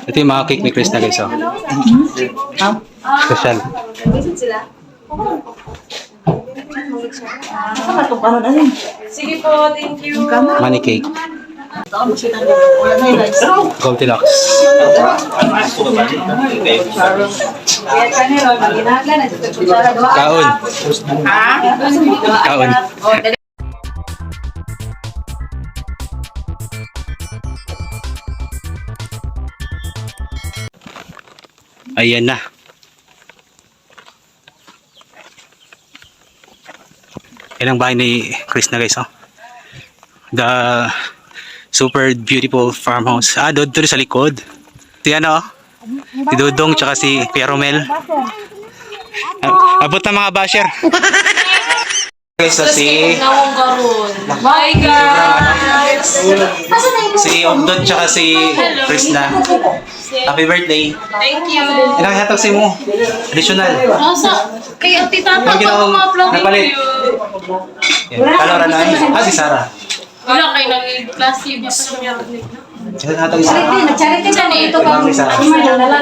Ito yung mga cake ni Chris na guys, oh. Special. Sige po, thank you. Money cake. Goldilocks. Kaon. Kaon. Ayan na. Yan ang bahay ni Chris na guys, oh. The super beautiful farmhouse. Doon sa likod. Ito yan, oh. Si Dudong tsaka si Kuya Romel. Abot na mga basher. Guys, so si Bye guys! si Omdon tsaka si Chris na. Happy birthday. Thank you. Ilang hatag si mo? Additional. Kaya tita Ang ginawang napalit. Kalora na yun. Si Sarah. Wala kayo nag-class yun. Ilang hatag isa. Ito Sarah.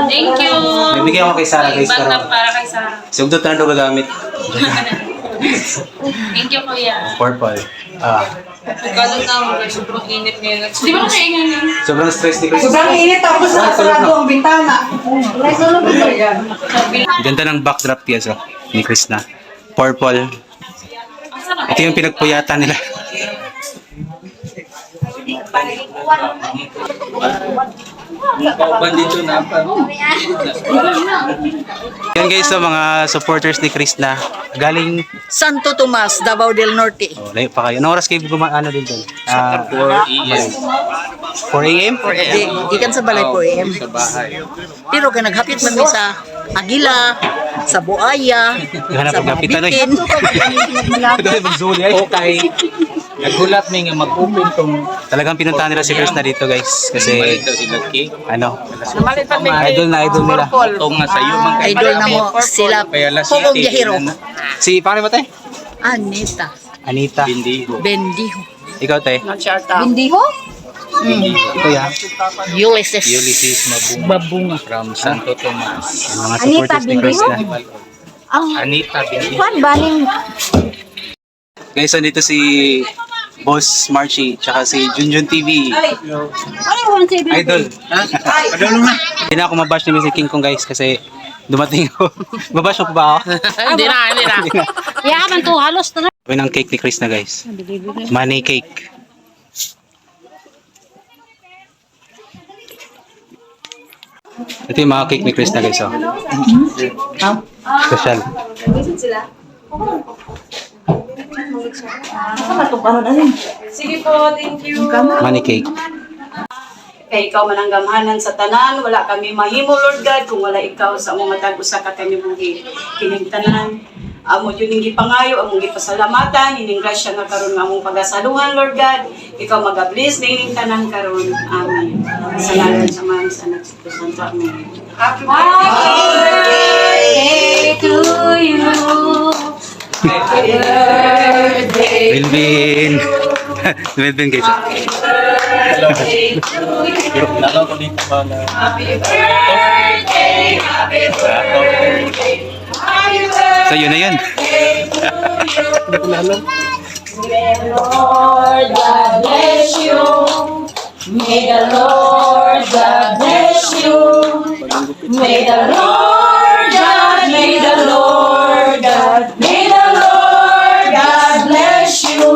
Thank you. Bibigyan ko kay Sarah guys. Bata para kay Sarah. Si Omdon na doon gagamit. Thank you, kuya. Purple. Nagkadot na ako. Sobrang init ngayon. Di ba kasi ingin? Sobrang stress ni Chris. Sobrang init tapos sarado ang bintana. Ganda ng backdrop guys, oh, ni Chris na. Purple. Ito yung pinagpuyatan nila. Bandito na pa. Yan guys, so mga supporters ni Chris na galing Santo Tomas, Davao del Norte. layo pa kayo. Anong oras kayo ano din doon? 4 a.m. Ikan sa balay po eh. Sa bahay. Pero kaya naghapit man mi sa Agila, sa Buaya, Hanap sa ang kapitan ay. Bitin. Ito ay magzuli ay. Okay. Nagulat mi nga mag-open tong Talagang pinuntahan nila si Chris na dito guys. Kasi balik daw sila cake. ano, Idol idol nila. Ito nga sa'yo. Idol na mo sila. Kaya la Pugong city. Yahiro. Si, paano ba tayo? Anita. Anita. Bindigo. Bendijo. Ikaw tayo. Bendijo? Ikaw yan. Ulysses. Ulysses Babunga. from Santo Tomas. Yung mga supporters ni Chris na. Anita Bindigo. Juan Baling. Guys, so dito si Boss Marchie, tsaka si Junjun TV. Idol. Padulong na. Hindi na ako mabash ni Mr. King Kong guys kasi dumating ako. Mabash mo pa ba ako? Hindi na. Yaman to, halos na. Gawin ang cake ni Chris na guys. Money cake. Ito yung mga cake ni Chris na guys. Oh. Special. Sige po, thank you. Money cake. Kay ikaw mananggamhanan sa tanan, wala kami mahimo, Lord God, kung wala ikaw sa among matag usa ka kami buhi. Kining tanan, amo yun yung gipangayo, among gipasalamatan, ining grasya nga karon nga among pagasaluhan, Lord God. Ikaw mag-bless na ining tanan karon. Amen. Salamat sa mga sa anak sa Santo. Amen. Happy birthday to you. Happy birthday. Wilvin. Wilvin guys. Nalaw ko dito ba na Happy birthday. Happy birthday. Happy birthday. So yun na yun. Lord God bless you. May the Lord God bless you. May the Lord God, may the Lord God, may the Lord God bless you.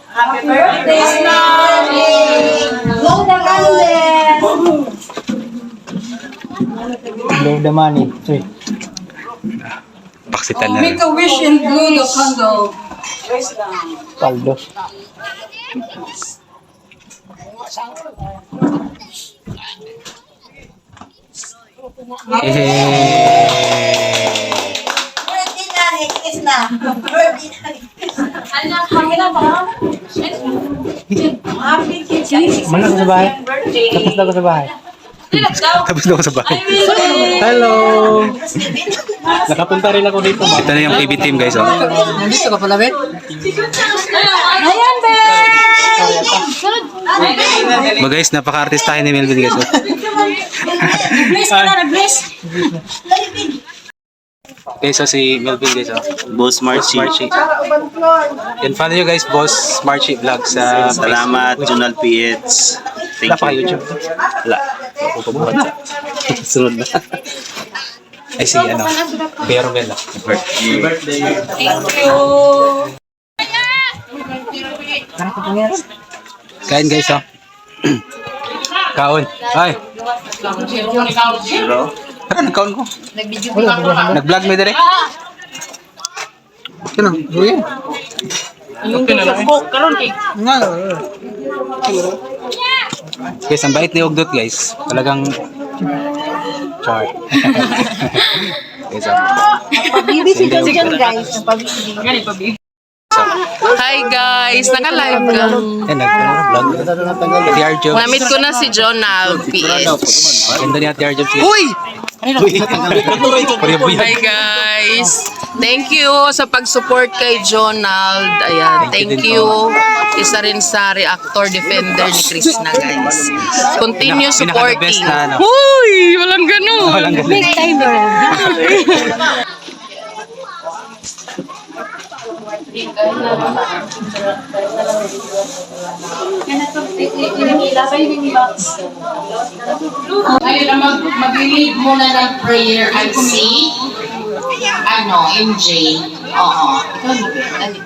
Happy birthday, Stanley. Long the candle. Blow the money. Paksitan na. a wish and blow the candle. Paldo. Mana ko sa bahay? Tapos na ko sa bahay. Tapos na ako sa bahay. Hello! Nakapunta rin ako dito. Ito na yung PB team guys. Oh. Nandito ka pala, Bet? Ayan, Ben! Mga guys, napaka-artistahin ni Melvin guys. Oh. Nag-bless ka na, nag-bless. Okay, so si Melvin guys, oh. Boss Marcy. Yan, follow nyo guys, Boss Marchie Vlog sa Salamat, Junal PH. Wala Thank pa ka you. YouTube. Wala. Pupubuhat sa. Sunod na. Ay, si ano, Kuya Romel. Birthday. Kain guys, oh. Kaon. Ay, Zero. tara, nagkaon ko. Nag-vlog mo dire. Ano, Ruya? Guys, ang bait ni Ugdot guys. Talagang char. Guys, oh. Busy ka dyan, guys. Napabili. Hi guys, naka-live ka. Eh, nag-vlog. Ate Arjo. Namit ko na si Jonal PH. Ganda ni Ate Arjo. Uy! Puri buyag. Hi guys! Thank you sa pag-support kay Jonald. Ayan, thank you. Isa rin sa reactor defender ni Krishna guys. Continue Pinaka-the best supporting. na, ano. Uy! Walang ganun. Walang galing. Ngayon na mag-lead muna ng prayer and see, MJ. Oo. Ikaw mag-lead.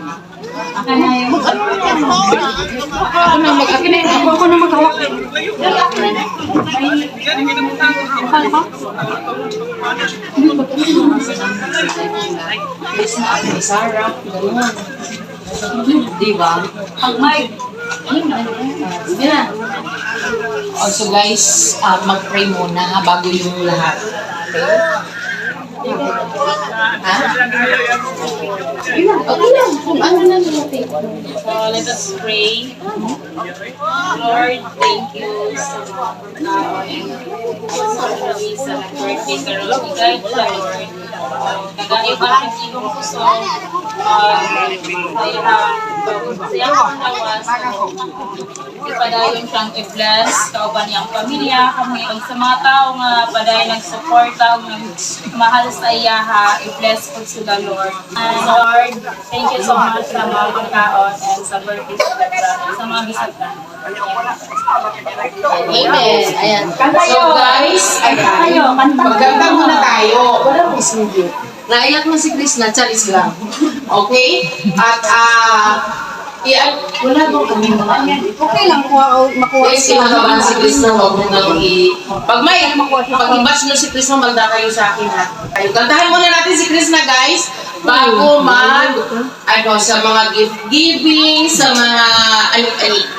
Ako na mag-lead. Ako na mag-hawak. Sarah, gano'n. Diba? Ang mic. Sige na. Also guys, mag-pray muna ha, bago yung lahat. Okay? Ha? Okay lang. Kung ano na natin. So let us pray. Lord, thank you sa mga sa birthday karon ni God, Lord. Kagayo ka ang imong puso. Sayang ang lawas. Ipadayon siyang i-bless kauban niyang pamilya kami ug sa mga tao nga padayon nagsuporta ug mahal sa iyaha, i-bless po sila, Lord. And Lord, thank you so much sa mga pagkaon and sa birthday sa mga bisita. Amen. Ayan. So guys, ayan. Magkanta muna tayo. Walang isingit. Naiyak na si Krishna, charis lang. Okay? At, wala bang kami mga Okay lang, makuha guys, kinakabahan si Krishna, huwag mo nang pag i-batch nyo si Krishna, magda kayo sa akin ha. Kayo, kantahan muna natin si Krishna guys, bago sa mga gift giving, sa mga anik-anik.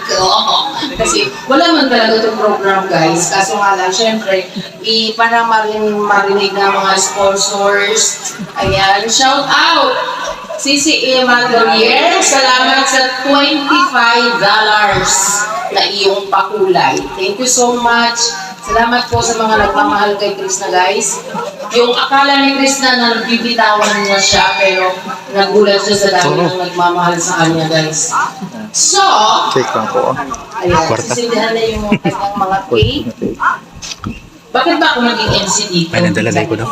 Kasi wala man talaga itong program guys, kaso nga lang, syempre, para marinig na mga sponsors. Ayan, shout out! Sisi Emma Dorier, salamat sa $25 na iyong pakulay. Thank you so much. Salamat po sa mga nagmamahal kay Krishna guys. Yung akala ni Krishna na nagbibitawan niya siya, pero nagulat siya sa dami ng nagmamahal sa kanya guys. So, Check lang po. ayan, sisindihan na yung kanyang mga cake. Bakit ba ako naging MC dito? Ay, nandalagay ko daw.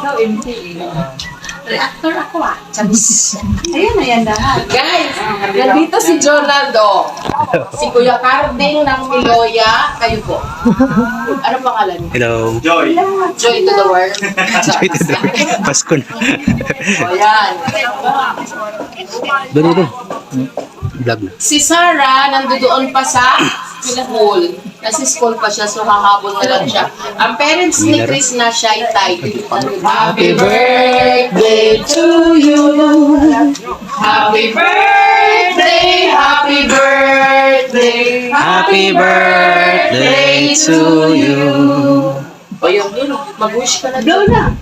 Reactor ako Charis. Ayan lahat. Guys, nandito si Jonaldo. Si Kuya Carding ng Miloya. Kayo po. Ano pangalan niyo? Hello. Joy. Joy to the world. Joy to the Pasko na. O yan. Doon. Vlog na. Si Sarah, nandoon pa sa school. Nasa school pa siya, so hahabol na lang siya. Ang parents ni Krishna siya ay title. Happy birthday to you. Happy birthday, happy birthday, Happy birthday to you. O yun, mag-wish ka na. Blow na.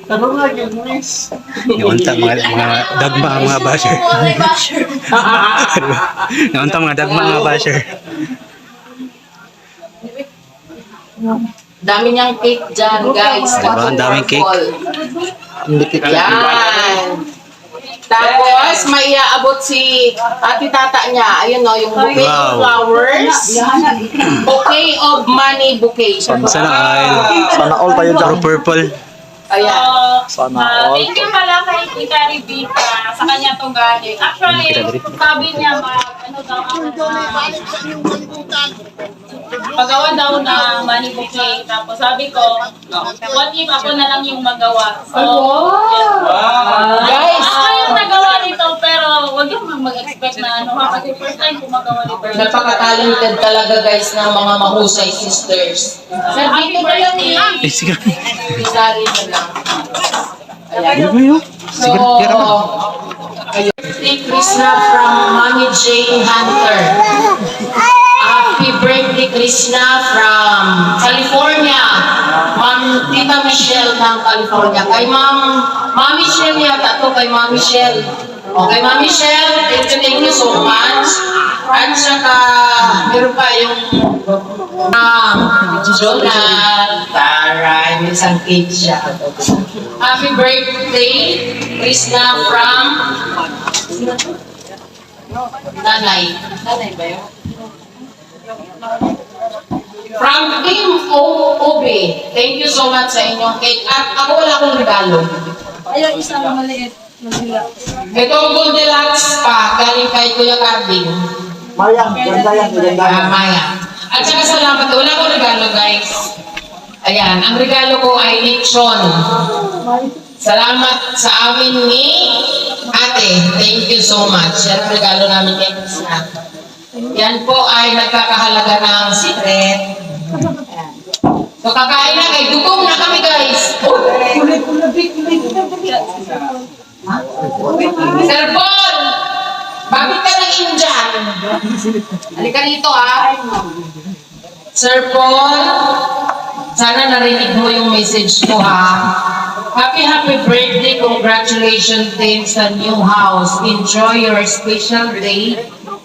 Naunta mga dagma ang mga basher. Naunta mga dagma ang mga basher. Dami niyang cake dyan, guys. Diba? Ang daming cake. Ayan. Tapos, may iaabot si ate tata niya. Ayun o, yung bouquet of Wow. flowers. Bouquet of money bouquet. Sana ay Sana all tayo dyan. puro purple. Ayan. Sana all. Thank you pala kay Tita Rebecca. Sa kanya itong galing. Actually, sabi niya, ano daw ang pagawa daw na money bouquet. Tapos sabi ko, what if ako na lang yung magawa? So, Guys, ako yung nagawa nito, pero wag yung mag-expect na ano ha, kasi first time ko magawa nito. napaka-talented talaga guys ng mga mahusay sisters. Sir, dito na lang eh. Sige. Isari na lang. Ayan. So, Sige, tira ka. ayun. Thank Krishna from Mami Jane Hunter. Happy birthday Krishna from California. Ma'am Tita Michelle ng California. Kay Ma'am Michelle yata to, kay Ma'am Michelle. Okay, Ma'am Michelle, thank you so much. At saka, meron pa yung Jonah, Tara, may isang cake siya. Happy birthday, Krishna from Nanay. Nanay ba yun? From Team OB. Thank you so much sa inyong cake. At ako wala akong regalo. Ayaw, isa lang maliit. Itong Goldilocks pa, galing kay Kuya Carding. Mariang, ganda yan, ganda yan. Maya. At saka salamat. Wala akong regalo, guys. Ayan, ang regalo ko ay lechon. Salamat sa amin ni ate. Thank you so much. Yan ang regalo namin kay Krishna. Yan po ay nagkakahalaga ng secret. Ayan. So kakain na kay Dugong na kami, guys. Oh, Sir Paul! Bakit ka ng Indian? Halika dito, Sir Paul, sana narinig mo yung message ko, Happy birthday, congratulations din sa new house. Enjoy your special day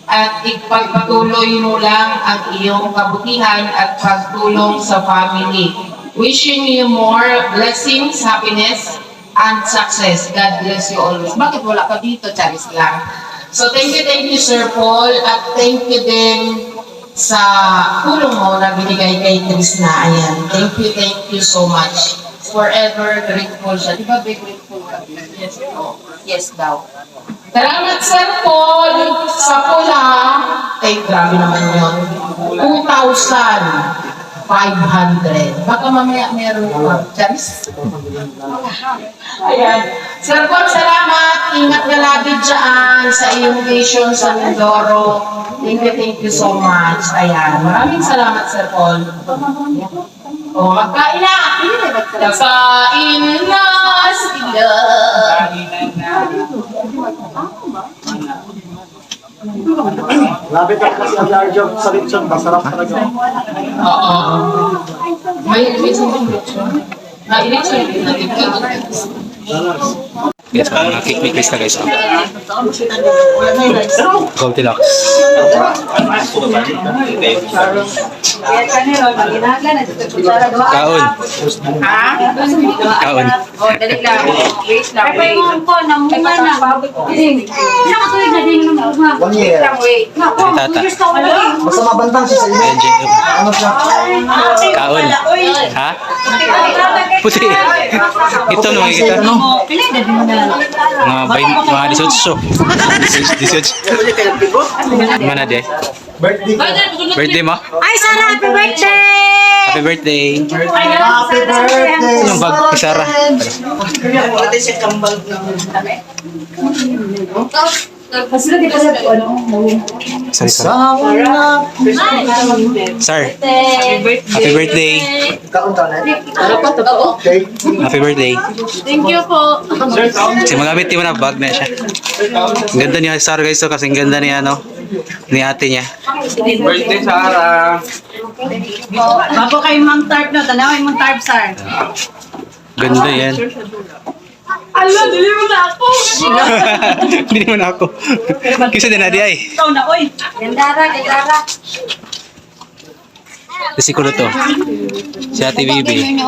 at ipagpatuloy mo lang ang iyong kabutihan at pagtulong sa family. Wishing you more blessings, happiness, and success. God bless you always. Bakit wala ka dito? Charis lang. So thank you Sir Paul, at thank you din sa tulong mo na binigay kay Krishna. Ayan. Thank you so much. Forever grateful siya. Di ba be grateful ka? Yes. Yes daw. Salamat Sir Paul sa pula. Ay, grabe naman yun. 2,500. Baka mamaya meron pa. Charis? Ayan. Sir Paul, salamat. Ingat ka lagi dyan sa iyong mission sa Mindoro. Thank you so much. Ayan. Maraming salamat, Sir Paul. O, magkain na! Nakain na sila. Lapit ako kasi ang job sa lechon, masarap talaga. Oo. May ilitsin yung lechon. May ilitsin yung lechon. Yes, mga cake ni Krista guys. Goldilocks. Kaon. Kaon. Oh, dali lang. Wait lang, wait. Ko, namunga na. Nakatuloy na din ng mga. 1 year. Wait. Nako, Tata. gusto ko lang. Basta mabantang siya sa inyo. Ayan, Jane. Ano siya? Kaon. Ha? Puti. Ito no, kita. Mga 18. 18. Mana de? Birthday ko. Birthday mo? Ay, Sarah, happy birthday! Happy birthday. Happy birthday! Yung bag ni Sarah. Sorry, sorry. Sir, happy birthday. Kaunta na. Okay. Happy birthday. Thank you po. Kasi magamit din mo na bag na siya. Ang ganda niya Sarah guys, so kasi ang ganda niya ni ate niya. Birthday, Sarah. Bago kay Mang Tarp na, tanawin Mang Tarp, sir. Ganda yan. Ala, dili mo na ako. Hindi naman ako. Kisa din na di ay. Ikaw na, oy. Gandara. Si Kulo to. Si Ate Bibi.